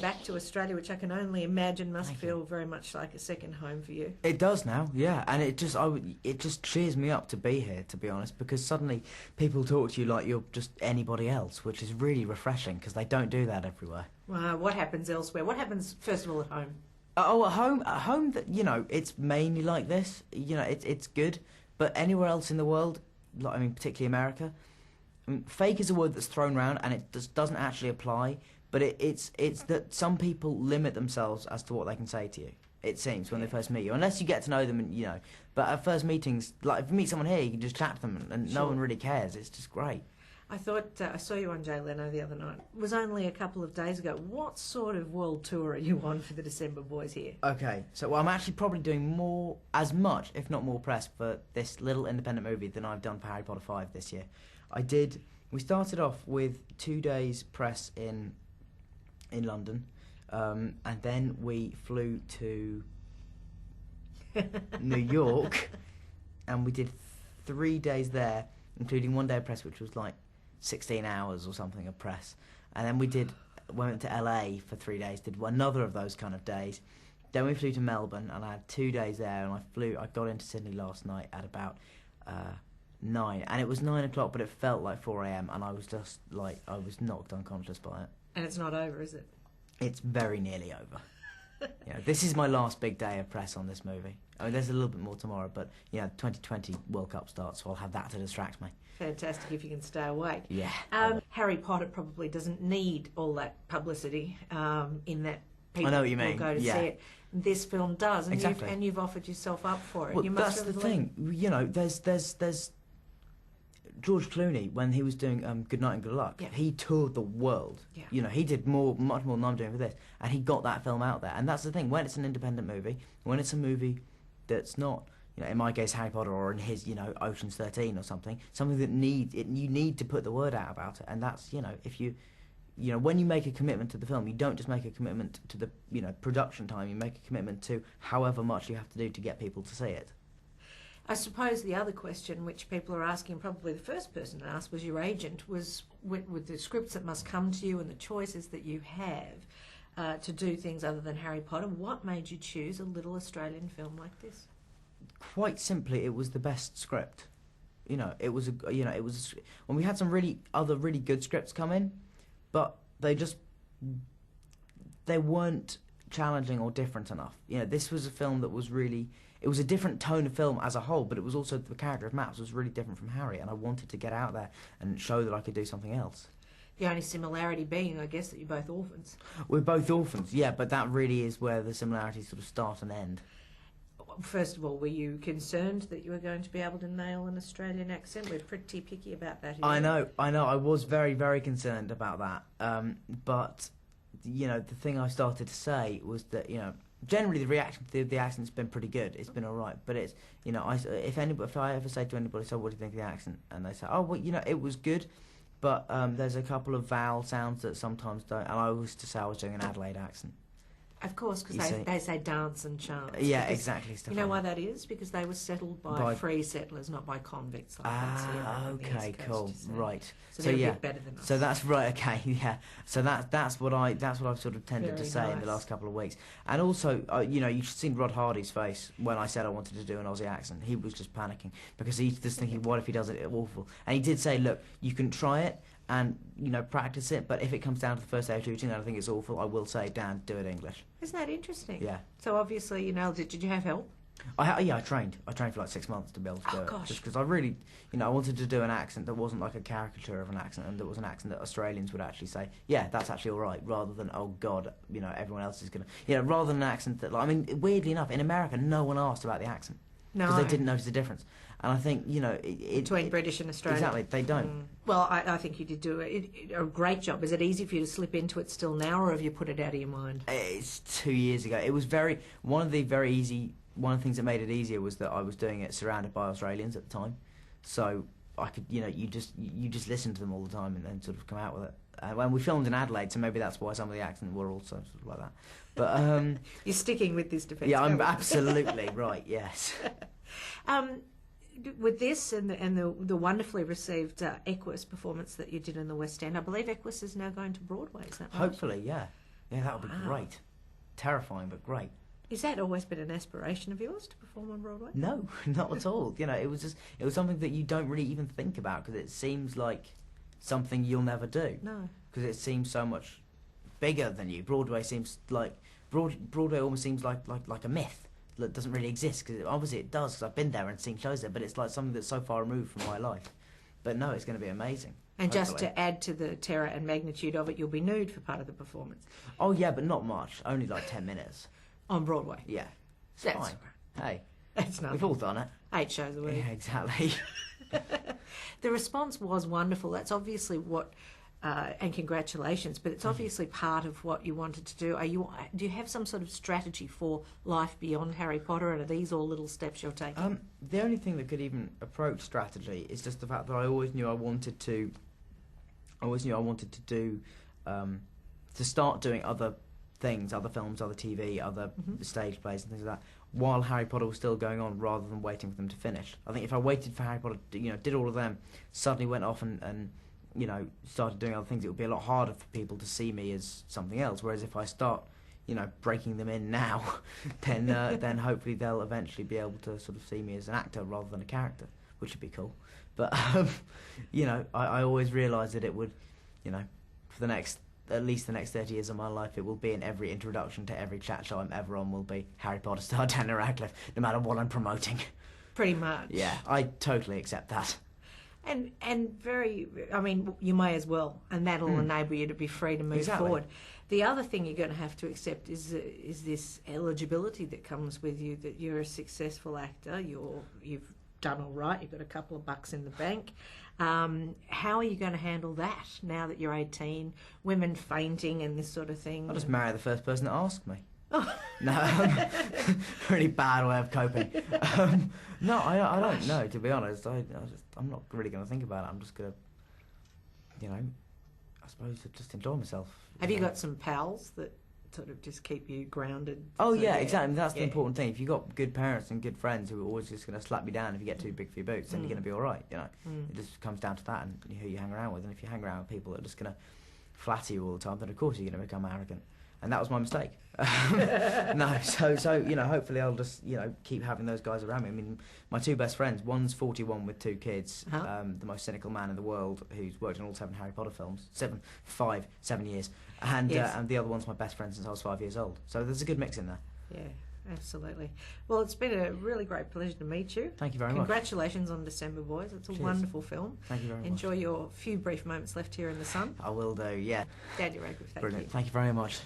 back to Australia, which I can only imagine must feel very much like a second home for you. It does now, yeah, and it just cheers me up to be here, to be honest, because suddenly people talk to you like you're just anybody else, which is really refreshing because they don't do that everywhere. What happens elsewhere? What happens first of all at home? At home, that it's mainly like this. It's good, but anywhere else in the world, like, I mean, particularly America, fake is a word that's thrown around and it doesn't actually apply. But it's that some people limit themselves as to what they can say to you. It seems when they first meet you, unless you get to know them, and But at first meetings, like if you meet someone here, you can just chat to them, and no one really cares. It's just great. I thought I saw you on Jay Leno the other night. It was only a couple of days ago. What sort of world tour are you on for the December Boys here? Okay, so I'm actually probably doing as much, if not more, press for this little independent movie than I've done for Harry Potter 5 this year. We started off with 2 days press in London, and then we flew to New York, and we did 3 days there, including 1 day of press, which was like 16 hours or something of press. And then we went to LA for 3 days, did another of those kind of days. Then we flew to Melbourne, and I had 2 days there, and I got into Sydney last night at about 9, and it was 9 o'clock, but it felt like 4 a.m, and I was just like, I was knocked unconscious by it. And it's not over, is it? It's very nearly over. This is my last big day of press on this movie. I mean, there's a little bit more tomorrow, but 2020 World Cup starts, so I'll have that to distract me. Fantastic if you can stay awake. Yeah. Harry Potter probably doesn't need all that publicity in that people I know what you mean. will go to see it. This film does, and exactly. you've offered yourself up for it. Well, you must that's the really thing. There's George Clooney, when he was doing Good Night and Good Luck, he toured the world. Yeah. He did much more than I'm doing for this, and he got that film out there. And that's the thing, when it's an independent movie, when it's a movie that's not, in my case, Harry Potter, or in his, Ocean's 13 or something that you need to put the word out about it. And that's, if you, when you make a commitment to the film, you don't just make a commitment to the, production time, you make a commitment to however much you have to do to get people to see it. I suppose the other question which people are asking, probably the first person to ask was your agent, was with the scripts that must come to you and the choices that you have to do things other than Harry Potter, what made you choose a little Australian film like this? Quite simply, it was the best script. It was when we had some other really good scripts come in, but they weren't challenging or different enough. This was a film that was really, it was a different tone of film as a whole, but it was also, the character of Maps was really different from Harry, and I wanted to get out there and show that I could do something else. The only similarity being, I guess, that you're both orphans. We're both orphans, yeah, but that really is where the similarities sort of start and end. First of all, were you concerned that you were going to be able to nail an Australian accent? We're pretty picky about that here. I know. I was very, very concerned about that. But, the thing I started to say was that, generally the reaction to the accent's been pretty good. It's been all right. But it's, if I ever say to anybody, so what do you think of the accent? And they say, oh, well, it was good, but there's a couple of vowel sounds that sometimes don't. And I was to say I was doing an Adelaide accent. Of course, because they say dance and chance. Yeah, exactly. You know why that is? Because they were settled by free settlers, not by convicts. Okay, cool, right. So they're a bit better than us. So that's right. Okay, yeah. So that's what I've sort of tended to say in the last couple of weeks. And also, you've seen Rod Hardy's face when I said I wanted to do an Aussie accent. He was just panicking because he's just thinking, what if he does it awful? And he did say, look, you can try it and practice it, but if it comes down to the first day of shooting and I think it's awful, I will say, Dan, do it English. Isn't that interesting? Yeah. So obviously you nailed it. Did you have help? I trained for like 6 months to be able to do it. Gosh. Just because I really, I wanted to do an accent that wasn't like a caricature of an accent, and that was an accent that Australians would actually say, yeah, that's actually all right, rather than, oh God, everyone else is gonna, rather than an accent that, weirdly enough, in America, no one asked about the accent. No. Because they didn't notice the difference. And I think, between British and Australian. Exactly, they don't. Well, I think you did do a great job. Is it easy for you to slip into it still now, or have you put it out of your mind? It's 2 years ago. It was one of the things that made it easier was that I was doing it surrounded by Australians at the time. So I could, you just listen to them all the time and then sort of come out with it. When we filmed in Adelaide, so maybe that's why some of the accents were also sort of like that. But you're sticking with this defence. Yeah, I'm absolutely right. Yes. With this and the wonderfully received Equus performance that you did in the West End, I believe Equus is now going to Broadway. Is that right? Hopefully, yeah. Yeah, that would be Wow. great. Terrifying, but great. Is that always been an aspiration of yours, to perform on Broadway? No, not at all. You know, it was something that you don't really even think about because it seems like something you'll never do. No. Because it seems so much bigger than you. Broadway seems like Broadway almost seems like a myth that doesn't really exist. Because obviously it does, because I've been there and seen shows there. But it's like something that's so far removed from my life. But no, it's going to be amazing. And just hopefully. to add to the terror and magnitude of it, you'll be nude for part of the performance Oh yeah, but not much. Only like 10 minutes. on Broadway. Yeah, it's That's fine. Hey, That's nothing. we've all done it. 8 shows a week. Yeah, exactly. The response was wonderful. That's obviously what, and congratulations. But it's obviously part of what you wanted to do. Do you have some sort of strategy for life beyond Harry Potter, and are these all little steps you're taking? The only thing that could even approach strategy is just the fact that I always knew I wanted to. Do, to start doing other things, other films, other TV, other stage plays and things like that, while Harry Potter was still going on, rather than waiting for them to finish. I think if I waited for Harry Potter, did all of them, suddenly went off and started doing other things, it would be a lot harder for people to see me as something else. Whereas if I start, breaking them in now, then hopefully they'll eventually be able to sort of see me as an actor rather than a character, which would be cool. But I always realised that it would, for at least the next 30 years of my life, it will be in every introduction to every chat show I'm ever on will be Harry Potter star Daniel Radcliffe, no matter what I'm promoting. Pretty much. Yeah, I totally accept that. And you may as well, and that'll enable you to be free to move forward. The other thing you're going to have to accept is this eligibility that comes with you, that you're a successful actor, you've done all right, you've got a couple of bucks in the bank. How are you going to handle that now that you're 18, women fainting and this sort of thing? I'll just marry the first person that asks me. Oh. No, really bad way of coping. No, I don't know, to be honest. I'm not really going to think about it. I'm just going to, I suppose just enjoy myself. Have you got some pals that sort of just keep you grounded? Oh yeah, exactly. That's the important thing. If you've got good parents and good friends who are always just going to slap you down if you get too big for your boots, then you're going to be all right. It just comes down to that and who you hang around with. And if you hang around with people that are just going to flatter you all the time, then of course you're going to become arrogant. And that was my mistake. No, so hopefully I'll just keep having those guys around me. I mean, my 2 best friends, one's 41 with 2 kids, the most cynical man in the world, who's worked in all 7 Harry Potter films, 7 years, and the other one's my best friend since I was 5 years old. So there's a good mix in there. Yeah, absolutely. Well, it's been a really great pleasure to meet you. Thank you very much. Congratulations on December Boys. It's a wonderful film. Thank you very much. Enjoy your few brief moments left here in the sun. I will do. Yeah. Daniel Radcliffe, thank you. Brilliant. Thank you very much.